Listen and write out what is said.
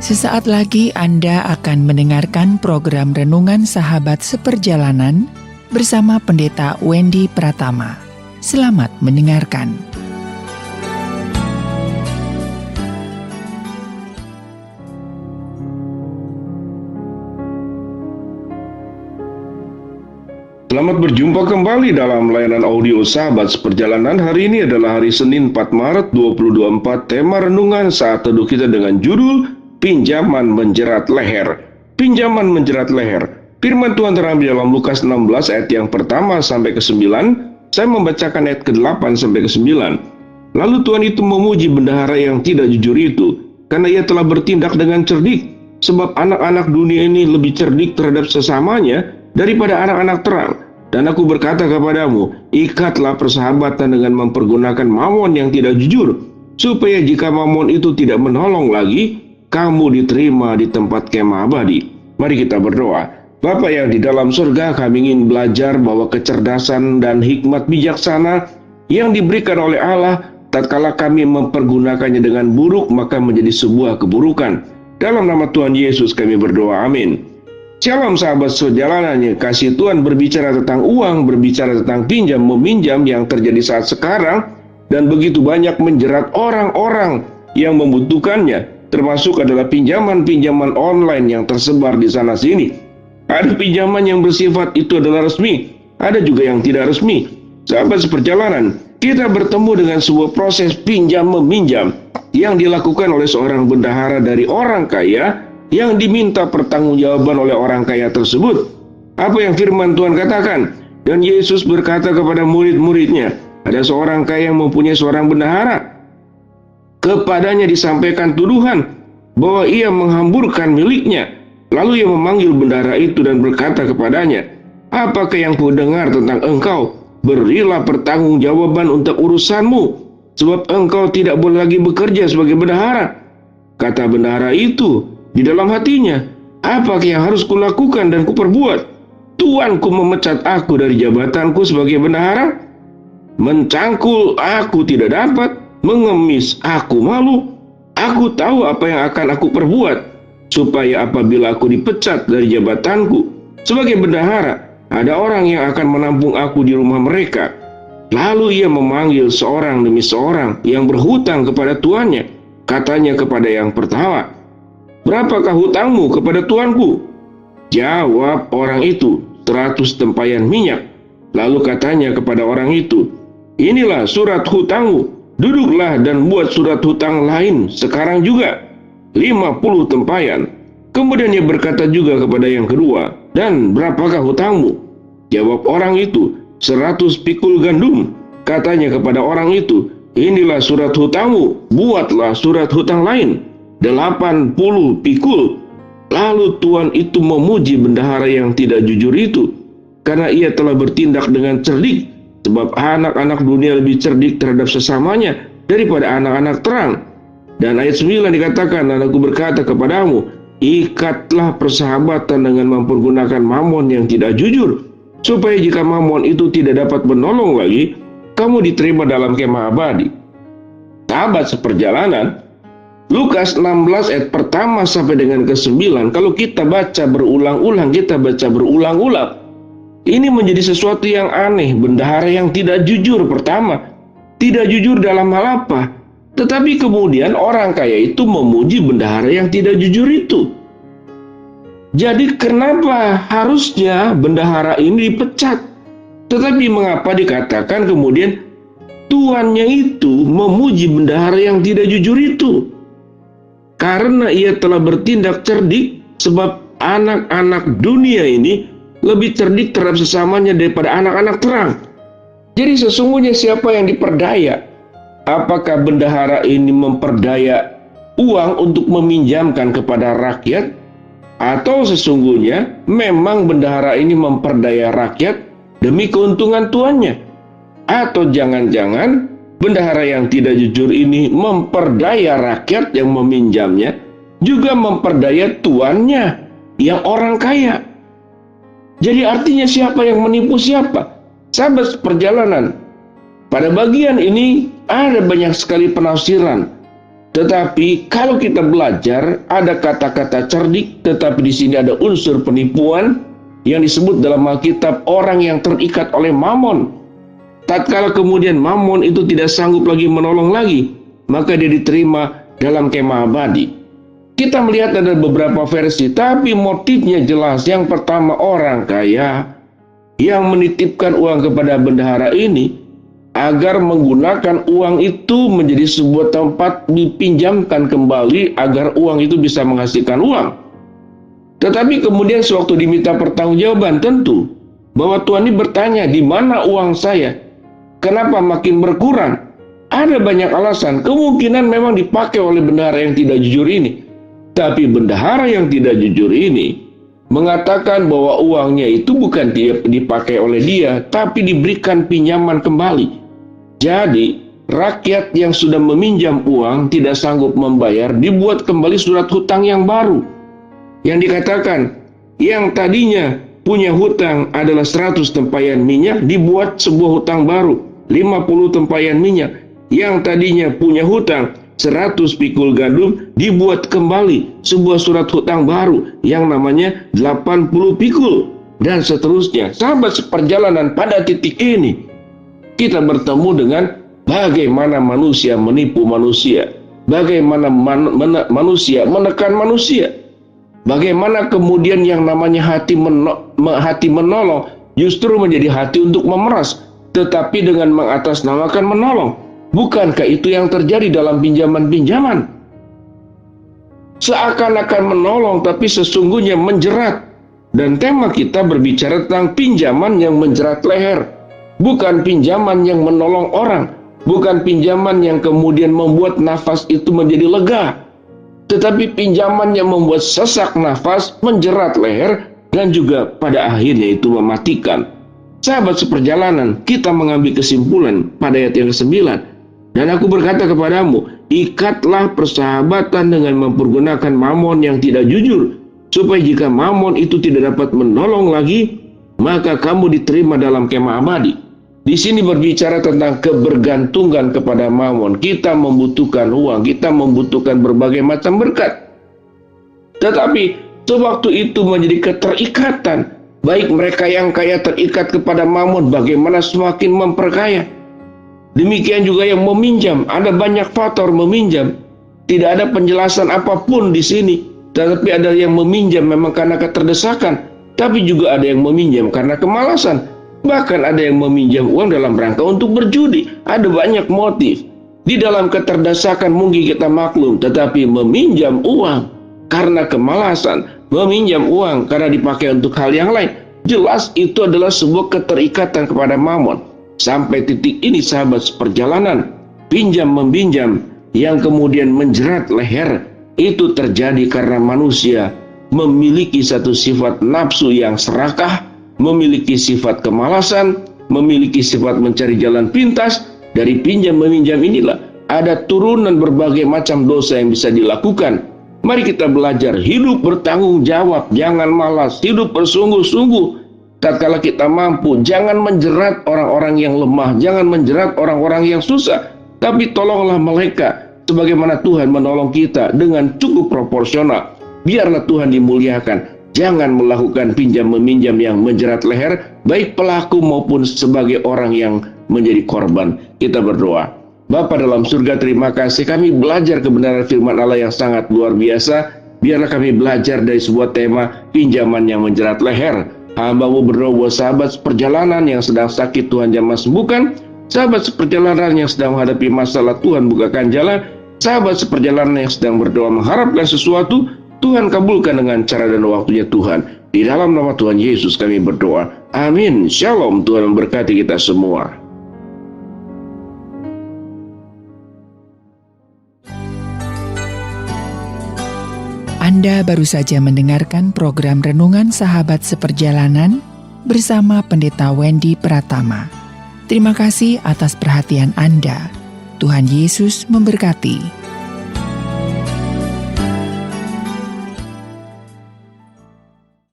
Sesaat lagi Anda akan mendengarkan program Renungan Sahabat Seperjalanan bersama Pendeta Wendy Pratama. Selamat mendengarkan. Selamat berjumpa kembali dalam layanan audio Sahabat Seperjalanan. Hari ini adalah hari Senin 4 Maret 2024. Tema renungan saat teduh kita dengan judul Pinjaman Menjerat Leher. Pinjaman menjerat leher. Firman Tuhan terambil dalam Lukas 16 ayat yang pertama sampai ke-9. Saya membacakan ayat ke-8 sampai ke-9. Lalu Tuhan itu memuji bendahara yang tidak jujur itu, karena ia telah bertindak dengan cerdik. Sebab anak-anak dunia ini lebih cerdik terhadap sesamanya daripada anak-anak terang. Dan aku berkata kepadamu, ikatlah persahabatan dengan mempergunakan mamon yang tidak jujur, supaya jika mamon itu tidak menolong lagi, kamu diterima di tempat kemah abadi. Mari kita berdoa. Bapa yang di dalam surga, kami ingin belajar bahwa kecerdasan dan hikmat bijaksana yang diberikan oleh Allah, tatkala kami mempergunakannya dengan buruk, maka menjadi sebuah keburukan. Dalam nama Tuhan Yesus kami berdoa, amin. Shalom sahabat sejalanannya, kasih Tuhan berbicara tentang uang, berbicara tentang pinjam meminjam yang terjadi saat sekarang, dan begitu banyak menjerat orang-orang yang membutuhkannya, termasuk adalah pinjaman-pinjaman online yang tersebar di sana sini. Ada pinjaman yang bersifat itu adalah resmi, ada juga yang tidak resmi. Sahabat seperjalanan, kita bertemu dengan sebuah proses pinjam meminjam yang dilakukan oleh seorang bendahara dari orang kaya yang diminta pertanggungjawaban oleh orang kaya tersebut. Apa yang firman Tuhan katakan? Dan Yesus berkata kepada murid-muridnya, ada seorang kaya yang mempunyai seorang bendahara. Kepadanya disampaikan tuduhan bahwa ia menghamburkan miliknya. Lalu ia memanggil bendahara itu dan berkata kepadanya, apakah yang kudengar tentang engkau? Berilah pertanggungjawaban untuk urusanmu, sebab engkau tidak boleh lagi bekerja sebagai bendahara. Kata bendahara itu di dalam hatinya, apakah yang harus kulakukan dan kuperbuat? Tuanku memecat aku dari jabatanku sebagai bendahara. Mencangkul aku tidak dapat, mengemis aku malu. Aku tahu apa yang akan aku perbuat, supaya apabila aku dipecat dari jabatanku sebagai bendahara, ada orang yang akan menampung aku di rumah mereka. Lalu ia memanggil seorang demi seorang yang berhutang kepada tuannya. Katanya kepada yang pertama, berapakah hutangmu kepada tuanku? Jawab orang itu, 100 tempayan minyak. Lalu katanya kepada orang itu, inilah surat hutangmu, duduklah dan buat surat hutang lain sekarang juga, 50 tempayan. Kemudian ia berkata juga kepada yang kedua, dan berapakah hutangmu? Jawab orang itu, 100 pikul gandum. Katanya kepada orang itu, inilah surat hutangmu, buatlah surat hutang lain, 80 pikul. Lalu Tuhan itu memuji bendahara yang tidak jujur itu, karena ia telah bertindak dengan cerdik. Sebab anak-anak dunia lebih cerdik terhadap sesamanya daripada anak-anak terang. Dan ayat 9 dikatakan, dan aku berkata kepadamu, ikatlah persahabatan dengan mempergunakan mamon yang tidak jujur, supaya jika mamon itu tidak dapat menolong lagi, kamu diterima dalam kemah abadi. Sahabat seperjalanan, Lukas 16 ayat pertama sampai dengan ke-9, kalau kita baca berulang-ulang, ini menjadi sesuatu yang aneh. Bendahara yang tidak jujur pertama, tidak jujur dalam hal apa? Tetapi kemudian orang kaya itu memuji bendahara yang tidak jujur itu. Jadi kenapa harusnya bendahara ini dipecat? Tetapi mengapa dikatakan kemudian tuannya itu memuji bendahara yang tidak jujur itu? Karena ia telah bertindak cerdik, sebab anak-anak dunia ini lebih cerdik terhadap sesamanya daripada anak-anak terang. Jadi sesungguhnya siapa yang diperdaya? Apakah bendahara ini memperdaya uang untuk meminjamkan kepada rakyat? Atau sesungguhnya memang bendahara ini memperdaya rakyat demi keuntungan tuannya? Atau jangan-jangan bendahara yang tidak jujur ini memperdaya rakyat yang meminjamnya, juga memperdaya tuannya yang orang kaya? Jadi artinya siapa yang menipu siapa? Sahabat perjalanan, pada bagian ini ada banyak sekali penafsiran. Tetapi kalau kita belajar, ada kata-kata cerdik, tetapi di sini ada unsur penipuan yang disebut dalam Alkitab orang yang terikat oleh mamon. Tatkala kemudian mamon itu tidak sanggup lagi menolong lagi, maka dia diterima dalam kemah abadi. Kita melihat ada beberapa versi, tapi motifnya jelas. Yang pertama, orang kaya yang menitipkan uang kepada bendahara ini agar menggunakan uang itu menjadi sebuah tempat dipinjamkan kembali agar uang itu bisa menghasilkan uang. Tetapi kemudian sewaktu diminta pertanggungjawaban, tentu bahwa Tuhan ini bertanya, di mana uang saya? Kenapa makin berkurang? Ada banyak alasan. Kemungkinan memang dipakai oleh bendahara yang tidak jujur ini. Tapi bendahara yang tidak jujur ini mengatakan bahwa uangnya itu bukan dipakai oleh dia, tapi diberikan pinjaman kembali. Jadi, rakyat yang sudah meminjam uang tidak sanggup membayar, dibuat kembali surat hutang yang baru. Yang dikatakan, yang tadinya punya hutang adalah 100 tempayan minyak, dibuat sebuah hutang baru, 50 tempayan minyak. Yang tadinya punya hutang 100 pikul gandum, dibuat kembali sebuah surat hutang baru yang namanya 80 pikul. Dan seterusnya. Sahabat seperjalanan, pada titik ini kita bertemu dengan bagaimana manusia menipu manusia, bagaimana manusia menekan manusia, bagaimana kemudian yang namanya hati menolong justru menjadi hati untuk memeras, tetapi dengan mengatasnamakan menolong. Bukankah itu yang terjadi dalam pinjaman-pinjaman? Seakan-akan menolong tapi sesungguhnya menjerat. Dan tema kita berbicara tentang pinjaman yang menjerat leher. Bukan pinjaman yang menolong orang, bukan pinjaman yang kemudian membuat nafas itu menjadi lega, tetapi pinjaman yang membuat sesak nafas, menjerat leher, dan juga pada akhirnya itu mematikan. Sahabat seperjalanan, kita mengambil kesimpulan pada ayat yang ke-9. Dan aku berkata kepadamu, ikatlah persahabatan dengan mempergunakan mamon yang tidak jujur, supaya jika mamon itu tidak dapat menolong lagi, maka kamu diterima dalam kemah abadi. Di sini berbicara tentang kebergantungan kepada mamon. Kita membutuhkan uang, kita membutuhkan berbagai macam berkat. Tetapi sewaktu itu menjadi keterikatan. Baik mereka yang kaya terikat kepada mamon, bagaimana semakin memperkaya. Demikian juga yang meminjam, ada banyak faktor meminjam. Tidak ada penjelasan apapun di sini. Tetapi ada yang meminjam memang karena keterdesakan, tapi juga ada yang meminjam karena kemalasan. Bahkan ada yang meminjam uang dalam rangka untuk berjudi. Ada banyak motif. Di dalam keterdesakan mungkin kita maklum, tetapi meminjam uang karena kemalasan, meminjam uang karena dipakai untuk hal yang lain, jelas itu adalah sebuah keterikatan kepada mamon. Sampai titik ini sahabat seperjalanan, pinjam-meminjam yang kemudian menjerat leher, itu terjadi karena manusia memiliki satu sifat nafsu yang serakah, memiliki sifat kemalasan, memiliki sifat mencari jalan pintas. Dari pinjam-meminjam inilah ada turunan berbagai macam dosa yang bisa dilakukan. Mari kita belajar hidup bertanggung jawab, jangan malas, hidup bersungguh-sungguh. Tatkala kita mampu, jangan menjerat orang-orang yang lemah, jangan menjerat orang-orang yang susah, tapi tolonglah mereka sebagaimana Tuhan menolong kita dengan cukup proporsional. Biarlah Tuhan dimuliakan. Jangan melakukan pinjam-meminjam yang menjerat leher, baik pelaku maupun sebagai orang yang menjadi korban. Kita berdoa. Bapa dalam surga, terima kasih kami belajar kebenaran firman Allah yang sangat luar biasa. Biarlah kami belajar dari sebuah tema pinjaman yang menjerat leher. Hamba-Mu berdoa buat sahabat seperjalanan yang sedang sakit, Tuhan jamah sembuhkan. Sahabat seperjalanan yang sedang menghadapi masalah, Tuhan bukakan jalan. Sahabat seperjalanan yang sedang berdoa mengharapkan sesuatu, Tuhan kabulkan dengan cara dan waktunya Tuhan. Di dalam nama Tuhan Yesus kami berdoa. Amin. Shalom. Tuhan memberkati kita semua. Anda baru saja mendengarkan program Renungan Sahabat Seperjalanan bersama Pendeta Wendy Pratama. Terima kasih atas perhatian Anda. Tuhan Yesus memberkati.